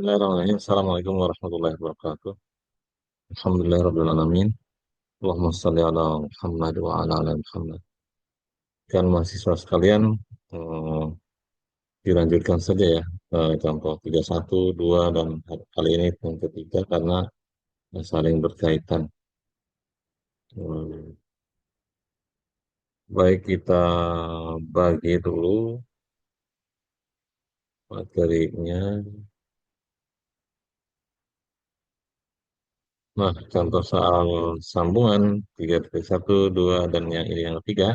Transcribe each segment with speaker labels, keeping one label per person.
Speaker 1: Bismillahirrahmanirrahim. Assalamualaikum warahmatullahi wabarakatuh. Alhamdulillahirrahmanirrahim. Allahumma salli ala Muhammad wa ala ala Muhammad. Kan mahasiswa sekalian, eh, dilanjutkan saja ya, contoh 31, 2, dan kali ini yang ketiga karena saling berkaitan. Eh, Baik kita bagi dulu materinya. Nah, contoh soal sambungan 3,1, 2, dan yang ini yang ketiga.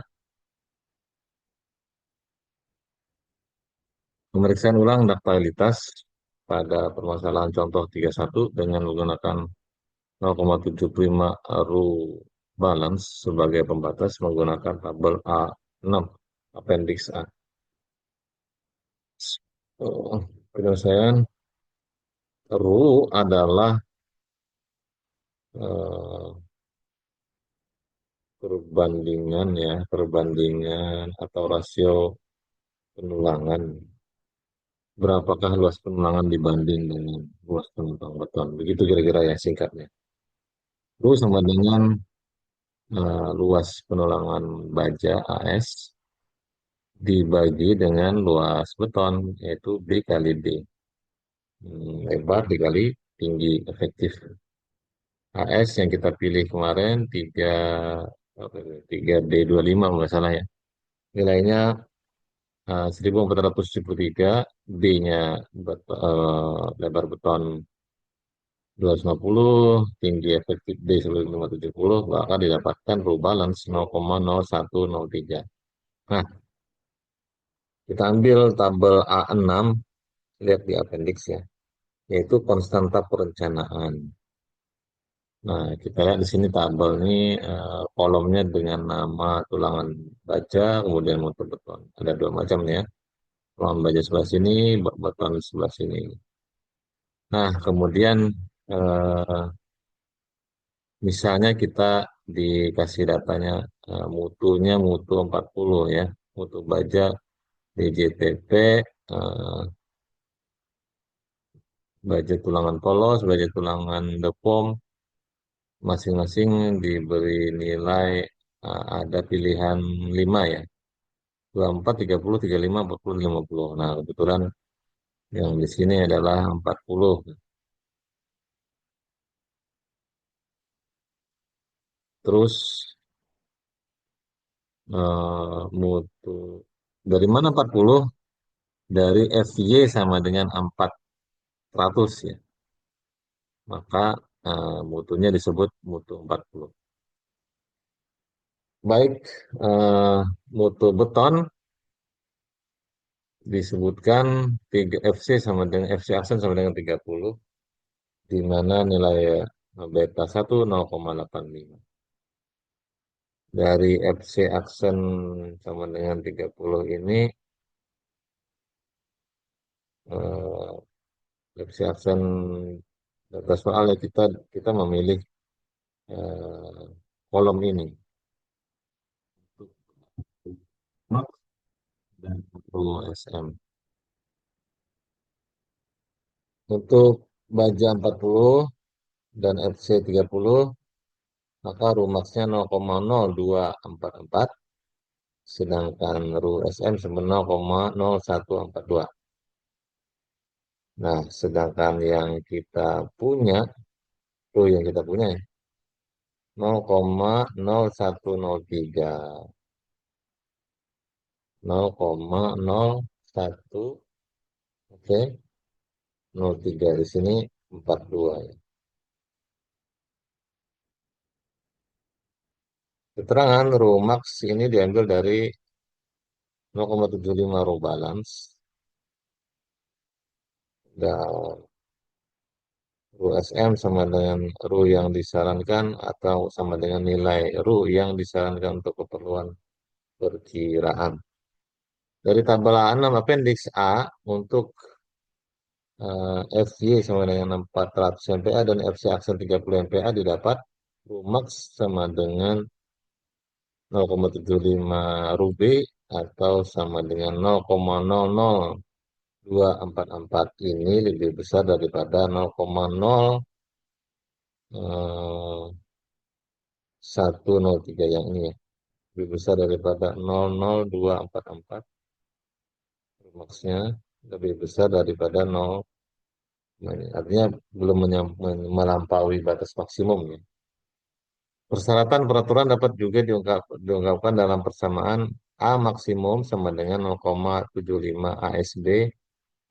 Speaker 1: Pemeriksaan ulang daktilitas pada permasalahan contoh 31 dengan menggunakan 0,75 ru balance sebagai pembatas menggunakan tabel A6 appendix A. Penyelesaian ru adalah eh, perbandingan atau rasio penulangan. Berapakah luas penulangan dibanding dengan luas penumpang beton? Begitu kira-kira ya singkatnya. Ru sama dengan luas penulangan baja AS dibagi dengan luas beton, yaitu B kali D. Lebar dikali tinggi efektif. AS yang kita pilih kemarin 3D25 nggak salah ya. Nilainya 1473, B-nya lebar beton 250, tinggi efektif D 1570, maka didapatkan rule balance 0,0103. Nah, kita ambil tabel A6, lihat di appendix ya, yaitu konstanta perencanaan. Nah, kita lihat di sini tabel ini kolomnya dengan nama tulangan baja, kemudian mutu beton. Ada dua macam ya, tulangan baja sebelah sini, beton sebelah sini. Nah, kemudian eh, misalnya kita dikasih datanya mutunya mutu 40 ya, mutu baja DJTP, eh, baja tulangan polos, baja tulangan depom, masing-masing diberi nilai ada pilihan 5 ya. 24, 30, 35, 40, 50. Nah, kebetulan yang di sini adalah 40. Terus mutu dari mana 40? Dari FY sama dengan 400 ya. Maka mutunya disebut mutu 40. Baik, eh, mutu beton disebutkan 3 FC sama dengan FC aksen sama dengan 30, di mana nilai beta 1 0,85. Dari FC aksen sama dengan 30 ini, FC aksen data soal ya kita memilih eh, kolom ini dan perlu SM. Untuk baja 40 dan FC 30, maka rumaksnya 0,0244, sedangkan ru SM sebenarnya 0,0142. Nah, sedangkan yang kita punya ya, 0,0103. 0,01, oke, 03 di sini 42 ya. Keterangan Rumax ini diambil dari 0,75 row balance dan ru SM sama dengan ru yang disarankan atau sama dengan nilai ru yang disarankan untuk keperluan perkiraan. Dari tabel A6 appendix A untuk FY sama dengan 400 MPa dan FC aksen 30 MPa didapat Rumax sama dengan 0,75 Rub atau sama dengan 0,00 244 ini lebih besar daripada 0,0103 yang ini ya. Lebih besar daripada 0,0244. Maksnya lebih besar daripada 0. Nah, ini artinya belum melampaui batas maksimum ya. Persyaratan peraturan dapat juga diungkapkan dalam persamaan A maksimum sama dengan 0,75 ASB,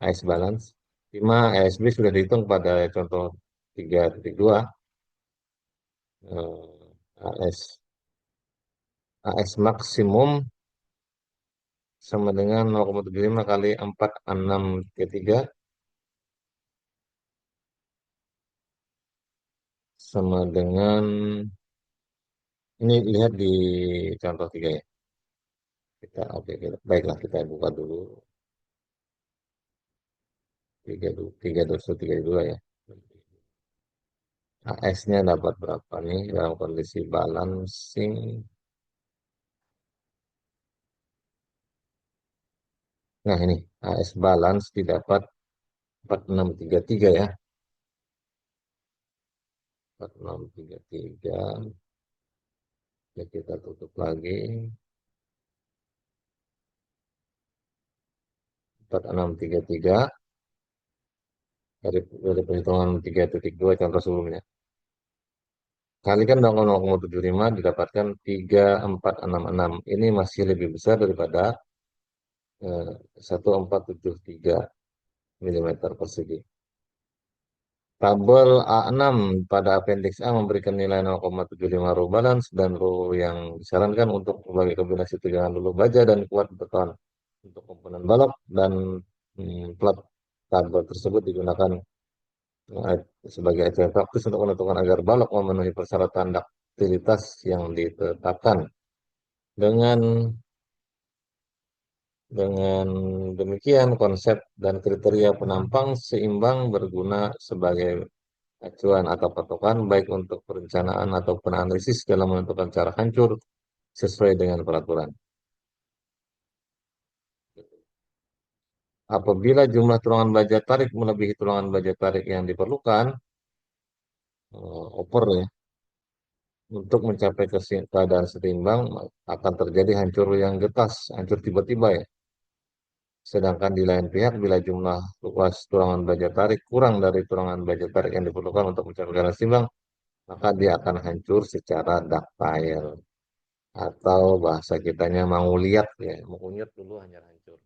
Speaker 1: AS balance. 5 ASB sudah dihitung pada contoh 3.2. AS, AS maksimum sama dengan 0,75 kali 4,633 sama dengan, ini lihat di contoh 3 ya. Kita oke, baiklah kita buka dulu 3 ya. AS-nya dapat berapa nih dalam kondisi balancing? Nah ini AS balance didapat 4633 ya. 4633. Ya kita tutup lagi. 4633 dari perhitungan 3.2 contoh sebelumnya. Kalikan dengan 0,75 didapatkan 3466. Ini masih lebih besar daripada 1473 mm persegi. Tabel A6 pada appendix A memberikan nilai 0,75 row balance dan row yang disarankan untuk berbagai kombinasi tegangan dulu baja dan kuat beton untuk komponen balok dan plat tabel tersebut digunakan eh, sebagai acuan praktis untuk menentukan agar balok memenuhi persyaratan duktilitas yang ditetapkan. Dengan dengan demikian, konsep dan kriteria penampang seimbang berguna sebagai acuan atau patokan baik untuk perencanaan ataupun analisis dalam menentukan cara hancur sesuai dengan peraturan. Apabila jumlah tulangan baja tarik melebihi tulangan baja tarik yang diperlukan, oper ya, untuk mencapai keadaan setimbang akan terjadi hancur yang getas, hancur tiba-tiba ya. Sedangkan di lain pihak, bila jumlah luas tulangan baja tarik kurang dari tulangan baja tarik yang diperlukan untuk mencapai keadaan setimbang, maka dia akan hancur secara ductile. Atau bahasa kitanya mau lihat ya, mau kunyit dulu hanya hancur.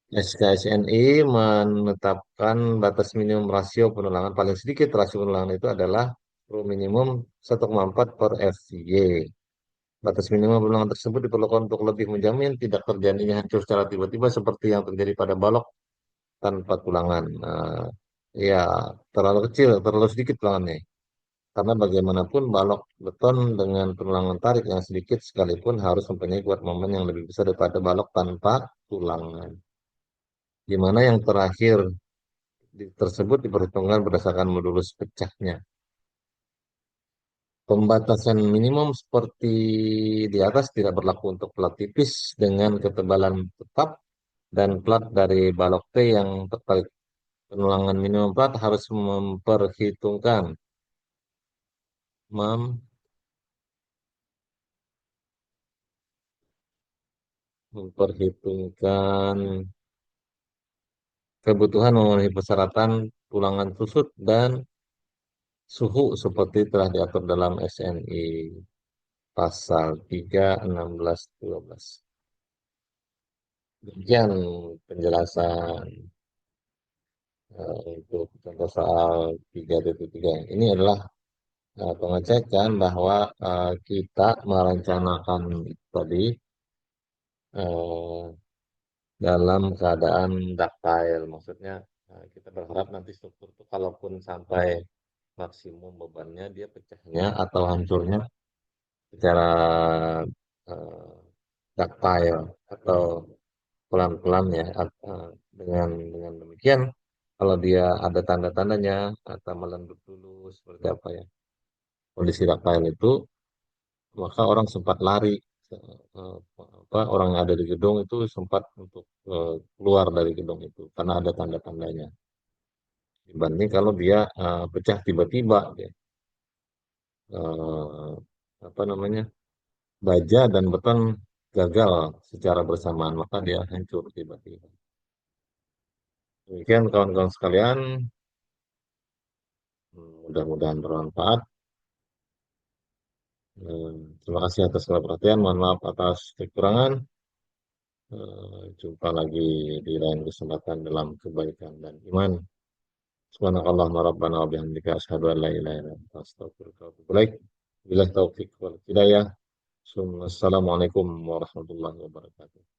Speaker 1: SKSNI menetapkan batas minimum rasio penulangan paling sedikit. Rasio penulangan itu adalah minimum 1,4 per FY. Batas minimum penulangan tersebut diperlukan untuk lebih menjamin tidak terjadinya hancur secara tiba-tiba seperti yang terjadi pada balok tanpa tulangan. Ya, terlalu kecil, terlalu sedikit tulangannya. Karena bagaimanapun balok beton dengan tulangan tarik yang sedikit sekalipun harus mempunyai kuat momen yang lebih besar daripada balok tanpa tulangan. Di mana yang terakhir tersebut diperhitungkan berdasarkan modulus pecahnya. Pembatasan minimum seperti di atas tidak berlaku untuk plat tipis dengan ketebalan tetap dan plat dari balok T yang tertarik. Penulangan minimum plat harus mem- memperhitungkan kebutuhan memenuhi persyaratan tulangan tusut dan suhu seperti telah diatur dalam SNI pasal 3, 16, 12. Demikian penjelasan untuk contoh soal 3.3. Ini adalah pengecekan bahwa kita merencanakan tadi eh, dalam keadaan ductile. Maksudnya kita berharap nanti struktur itu kalaupun sampai maksimum bebannya dia pecahnya atau hancurnya secara eh, ductile atau pelan-pelan ya. Dengan demikian kalau dia ada tanda-tandanya atau melendut dulu seperti apa ya kondisi ductile itu, maka orang sempat lari eh, orang yang ada di gedung itu sempat untuk keluar dari gedung itu karena ada tanda-tandanya. Dibanding kalau dia pecah tiba-tiba, dia, eh, apa namanya, baja dan beton gagal secara bersamaan, maka dia hancur tiba-tiba. Demikian kawan-kawan sekalian, mudah-mudahan bermanfaat. Terima kasih atas segala perhatian. Mohon maaf atas kekurangan. Jumpa lagi di lain kesempatan dalam kebaikan dan iman. Subhanakallahumma rabbana wa bihamdika asyhadu an la ilaha illa anta astaghfiruka wa atubu ilaik. Billahi taufiq wal hidayah. Assalamualaikum warahmatullahi wabarakatuh.